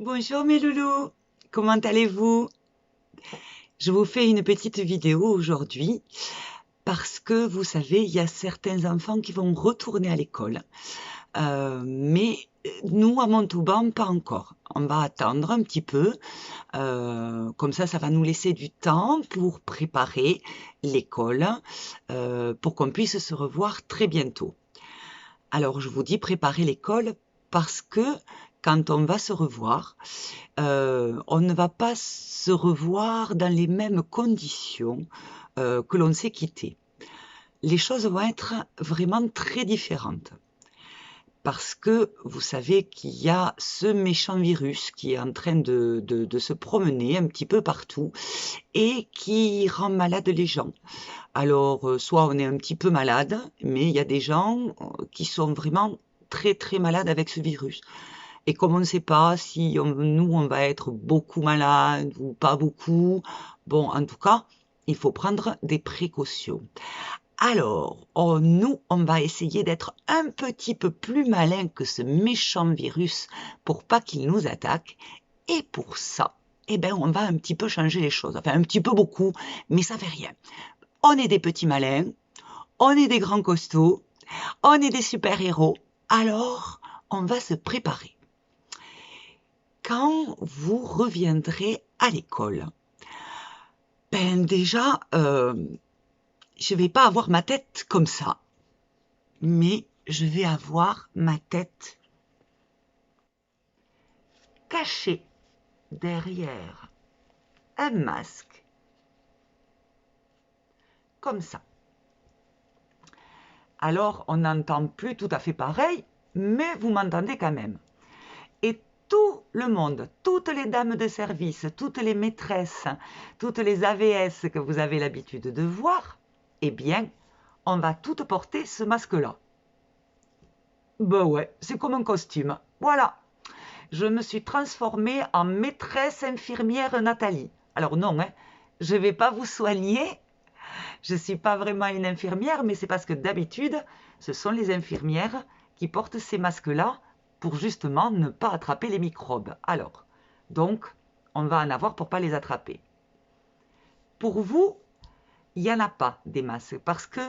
Bonjour mes loulous, comment allez-vous? Je vous fais une petite vidéo aujourd'hui parce que vous savez, il y a certains enfants qui vont retourner à l'école. Mais nous, à Montauban, pas encore. On va attendre un petit peu. Comme ça va nous laisser du temps pour préparer l'école, pour qu'on puisse se revoir très bientôt. Alors, je vous dis préparer l'école parce que quand on va se revoir, on ne va pas se revoir dans les mêmes conditions que l'on s'est quitté. Les choses vont être vraiment très différentes. Parce que vous savez qu'il y a ce méchant virus qui est en train de se promener un petit peu partout et qui rend malade les gens. Alors, soit on est un petit peu malade, mais il y a des gens qui sont vraiment très très malades avec ce virus. Et comme on ne sait pas si nous, on va être beaucoup malade ou pas beaucoup, bon, en tout cas, il faut prendre des précautions. Alors, nous, on va essayer d'être un petit peu plus malin que ce méchant virus pour pas qu'il nous attaque. Et pour ça, eh ben, on va un petit peu changer les choses. Enfin, un petit peu beaucoup, mais ça fait rien. On est des petits malins, on est des grands costauds, on est des super-héros. Alors, on va se préparer. Quand vous reviendrez à l'école, ben déjà, je vais pas avoir ma tête comme ça, mais je vais avoir ma tête cachée derrière un masque, comme ça. Alors, on n'entend plus tout à fait pareil, mais vous m'entendez quand même. Et tout le monde, toutes les dames de service, toutes les maîtresses, toutes les AVS que vous avez l'habitude de voir, eh bien, on va toutes porter ce masque-là. Ben ouais, c'est comme un costume. Voilà, je me suis transformée en maîtresse infirmière Nathalie. Alors non, hein, je ne vais pas vous soigner. Je ne suis pas vraiment une infirmière, mais c'est parce que d'habitude, ce sont les infirmières qui portent ces masques-là pour justement ne pas attraper les microbes. Alors, donc, on va en avoir pour pas les attraper. Pour vous, il n'y en a pas des masques parce que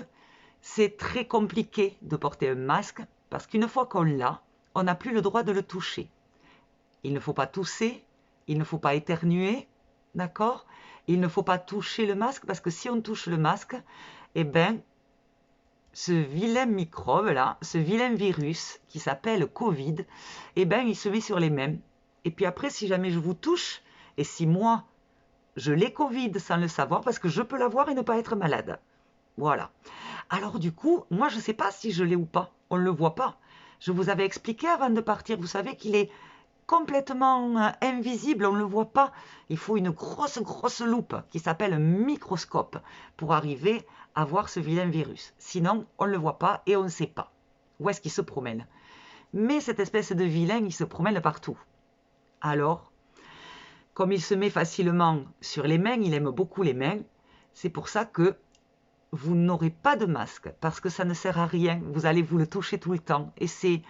c'est très compliqué de porter un masque parce qu'une fois qu'on l'a, on n'a plus le droit de le toucher. Il ne faut pas tousser, il ne faut pas éternuer, d'accord? Il ne faut pas toucher le masque parce que si on touche le masque, eh ben, ce vilain microbe là, ce vilain virus qui s'appelle Covid, eh ben, il se met sur les mains. Et puis après, si jamais je vous touche, et si moi, je l'ai Covid sans le savoir, parce que je peux l'avoir et ne pas être malade. Voilà. Alors du coup, moi, je ne sais pas si je l'ai ou pas. On ne le voit pas. Je vous avais expliqué avant de partir, vous savez qu'il est complètement invisible, on ne le voit pas. Il faut une grosse loupe qui s'appelle un microscope pour arriver à voir ce vilain virus. Sinon, on ne le voit pas et on ne sait pas où est-ce qu'il se promène. Mais cette espèce de vilain, il se promène partout. Alors, comme il se met facilement sur les mains, il aime beaucoup les mains, c'est pour ça que vous n'aurez pas de masque parce que ça ne sert à rien. Vous allez vous le toucher tout le temps et c'est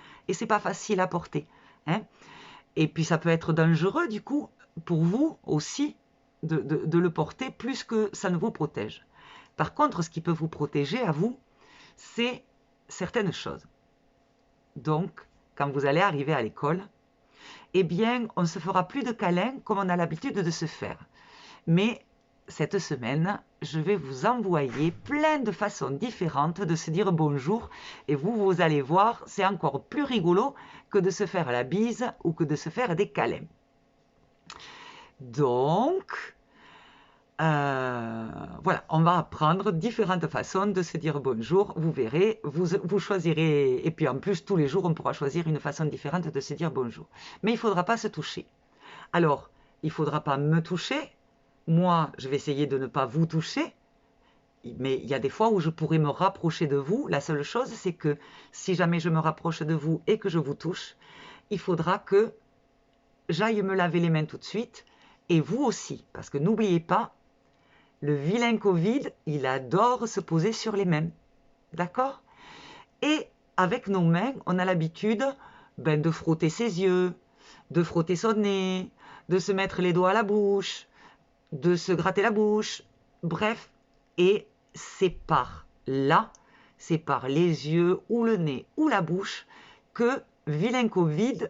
pas facile à porter. Hein. Et puis ça peut être dangereux du coup pour vous aussi de le porter plus que ça ne vous protège. Par contre, ce qui peut vous protéger à vous, c'est certaines choses. Donc, quand vous allez arriver à l'école, eh bien, on ne se fera plus de câlins comme on a l'habitude de se faire. Mais cette semaine, je vais vous envoyer plein de façons différentes de se dire bonjour et vous allez voir, c'est encore plus rigolo que de se faire la bise ou que de se faire des câlins. Donc, voilà, on va apprendre différentes façons de se dire bonjour. Vous verrez, vous choisirez, et puis en plus, tous les jours, on pourra choisir une façon différente de se dire bonjour. Mais il ne faudra pas se toucher. Alors, il ne faudra pas me toucher. Moi, je vais essayer de ne pas vous toucher. Mais il y a des fois où je pourrais me rapprocher de vous. La seule chose, c'est que si jamais je me rapproche de vous et que je vous touche, il faudra que j'aille me laver les mains tout de suite. Et vous aussi, parce que n'oubliez pas, le vilain Covid, il adore se poser sur les mains. D'accord? Et avec nos mains, on a l'habitude de frotter ses yeux, de frotter son nez, de se mettre les doigts à la bouche, de se gratter la bouche, bref, et c'est par là, c'est par les yeux ou le nez ou la bouche que vilain Covid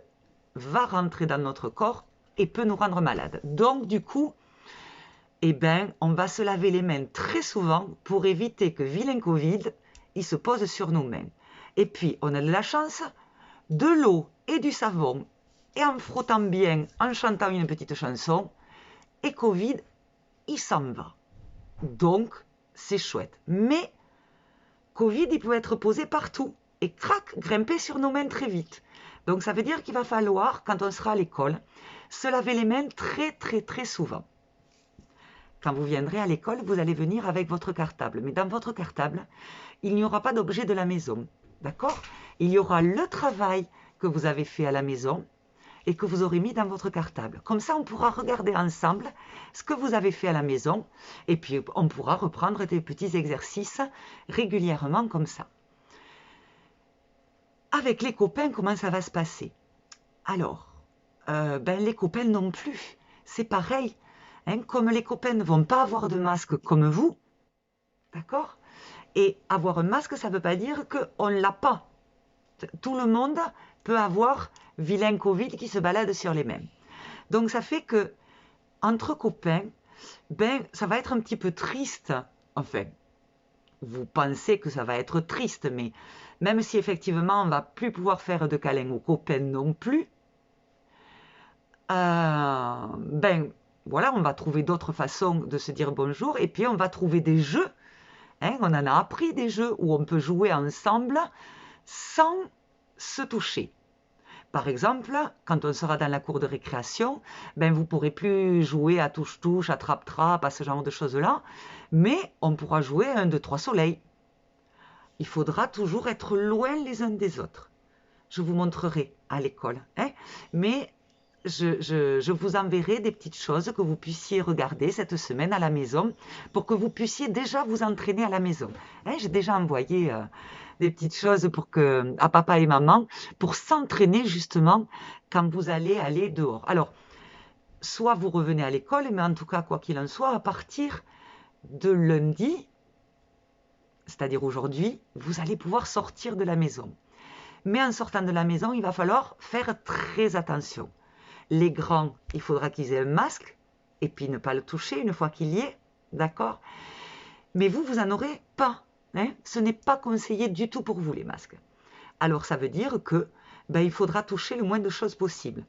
va rentrer dans notre corps et peut nous rendre malades. Donc du coup, eh ben, on va se laver les mains très souvent pour éviter que vilain Covid, il se pose sur nos mains. Et puis, on a de la chance, de l'eau et du savon, et en frottant bien, en chantant une petite chanson, et Covid, il s'en va. Donc, c'est chouette. Mais, Covid, il peut être posé partout, et crac, grimper sur nos mains très vite. Donc, ça veut dire qu'il va falloir, quand on sera à l'école, se laver les mains très, très, très souvent. Quand vous viendrez à l'école, vous allez venir avec votre cartable. Mais dans votre cartable, il n'y aura pas d'objet de la maison. D'accord? Il y aura le travail que vous avez fait à la maison et que vous aurez mis dans votre cartable. Comme ça, on pourra regarder ensemble ce que vous avez fait à la maison et puis on pourra reprendre des petits exercices régulièrement comme ça. Avec les copains, comment ça va se passer? Alors, les copains non plus. C'est pareil. Hein, comme les copains ne vont pas avoir de masque comme vous, d'accord? Et avoir un masque, ça ne veut pas dire qu'on ne l'a pas. Tout le monde peut avoir vilain Covid qui se balade sur les mains. Donc ça fait que entre copains, ça va être un petit peu triste. Enfin, vous pensez que ça va être triste, mais même si effectivement on ne va plus pouvoir faire de câlins aux copains non plus, voilà, on va trouver d'autres façons de se dire bonjour et puis on va trouver des jeux. Hein, on en a appris des jeux où on peut jouer ensemble sans se toucher. Par exemple, quand on sera dans la cour de récréation, vous ne pourrez plus jouer à touche-touche, à trappe-trappe, à ce genre de choses-là, mais on pourra jouer à 1, 2, 3 soleil. Il faudra toujours être loin les uns des autres. Je vous montrerai à l'école, hein, mais je vous enverrai des petites choses que vous puissiez regarder cette semaine à la maison pour que vous puissiez déjà vous entraîner à la maison. Hein, j'ai déjà envoyé des petites choses à papa et maman pour s'entraîner justement quand vous allez aller dehors. Alors, soit vous revenez à l'école, mais en tout cas, quoi qu'il en soit, à partir de lundi, c'est-à-dire aujourd'hui, vous allez pouvoir sortir de la maison. Mais en sortant de la maison, il va falloir faire très attention. Les grands, il faudra qu'ils aient un masque et puis ne pas le toucher une fois qu'il y est, d'accord? Mais vous n'en aurez pas. Hein? Ce n'est pas conseillé du tout pour vous, les masques. Alors, ça veut dire que il faudra toucher le moins de choses possible.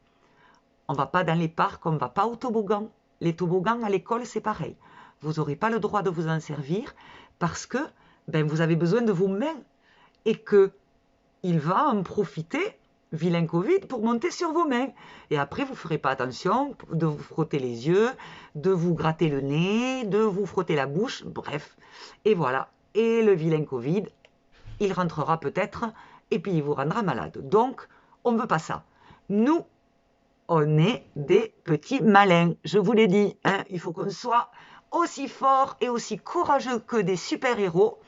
On ne va pas dans les parcs, on ne va pas au toboggan. Les toboggans à l'école, c'est pareil. Vous n'aurez pas le droit de vous en servir parce que vous avez besoin de vos mains et qu'il va en profiter, vilain Covid, pour monter sur vos mains. Et après, vous ne ferez pas attention de vous frotter les yeux, de vous gratter le nez, de vous frotter la bouche, bref. Et voilà. Et le vilain Covid, il rentrera peut-être et puis il vous rendra malade. Donc, on ne veut pas ça. Nous, on est des petits malins. Je vous l'ai dit, hein, il faut qu'on soit aussi fort et aussi courageux que des super-héros.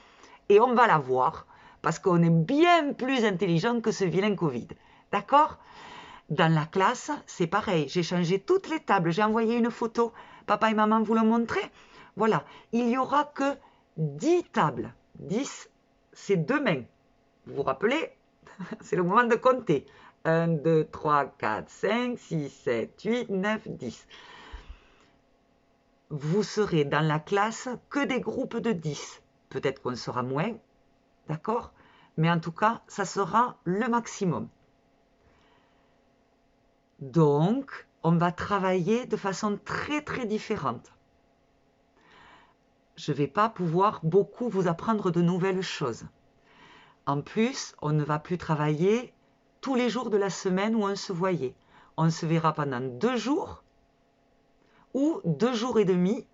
Et on va l'avoir parce qu'on est bien plus intelligent que ce vilain Covid. D'accord? Dans la classe, c'est pareil. J'ai changé toutes les tables. J'ai envoyé une photo. Papa et maman vous l'ont montré. Voilà. Il n'y aura que 10 tables. 10, c'est 2 mains. Vous vous rappelez? C'est le moment de compter. 1, 2, 3, 4, 5, 6, 7, 8, 9, 10. Vous serez dans la classe que des groupes de 10. Peut-être qu'on sera moins. D'accord? Mais en tout cas, ça sera le maximum. Donc, on va travailler de façon très très différente. Je ne vais pas pouvoir beaucoup vous apprendre de nouvelles choses. En plus, on ne va plus travailler tous les jours de la semaine où on se voyait. On se verra pendant 2 jours ou 2 jours et demi.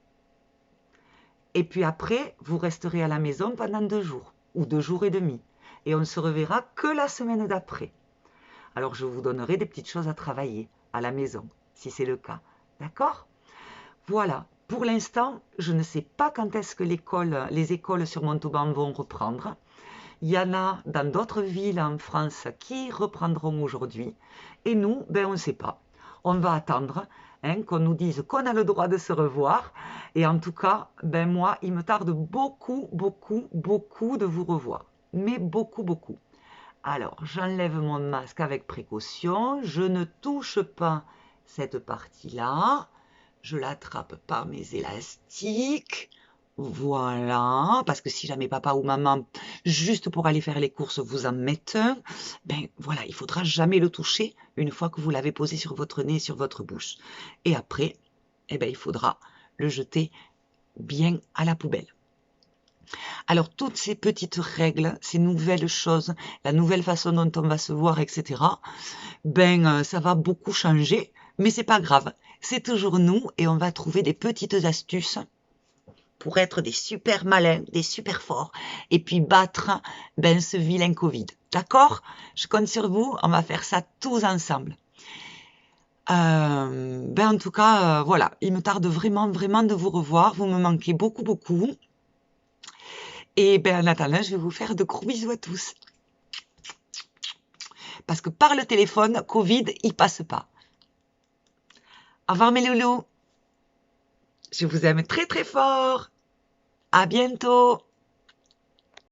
Et puis après, vous resterez à la maison pendant 2 jours ou 2 jours et demi. Et on ne se reverra que la semaine d'après. Alors, je vous donnerai des petites choses à travailler à la maison, si c'est le cas. D'accord? Voilà. Pour l'instant, je ne sais pas quand est-ce que les écoles sur Montauban vont reprendre. Il y en a dans d'autres villes en France qui reprendront aujourd'hui. Et nous, on ne sait pas. on va attendre hein, qu'on nous dise qu'on a le droit de se revoir. Et en tout cas, ben moi, il me tarde beaucoup, beaucoup, beaucoup de vous revoir. Mais beaucoup, beaucoup. Alors, j'enlève mon masque avec précaution. Je ne touche pas cette partie-là. Je l'attrape par mes élastiques. Voilà, parce que si jamais papa ou maman, juste pour aller faire les courses, vous en mettent un, ben voilà, il faudra jamais le toucher une fois que vous l'avez posé sur votre nez, sur votre bouche. Et après, eh ben, il faudra le jeter bien à la poubelle. Alors, toutes ces petites règles, ces nouvelles choses, la nouvelle façon dont on va se voir, etc., ben, ça va beaucoup changer, mais c'est pas grave. C'est toujours nous et on va trouver des petites astuces pour être des super malins, des super forts, et puis battre ben, ce vilain Covid. D'accord? Je compte sur vous, on va faire ça tous ensemble. Ben en tout cas, voilà, il me tarde vraiment, vraiment de vous revoir. Vous me manquez beaucoup, beaucoup. Et ben en attendant, je vais vous faire de gros bisous à tous. Parce que par le téléphone, Covid, il passe pas. Au revoir mes loulous. Je vous aime très, très fort. À bientôt.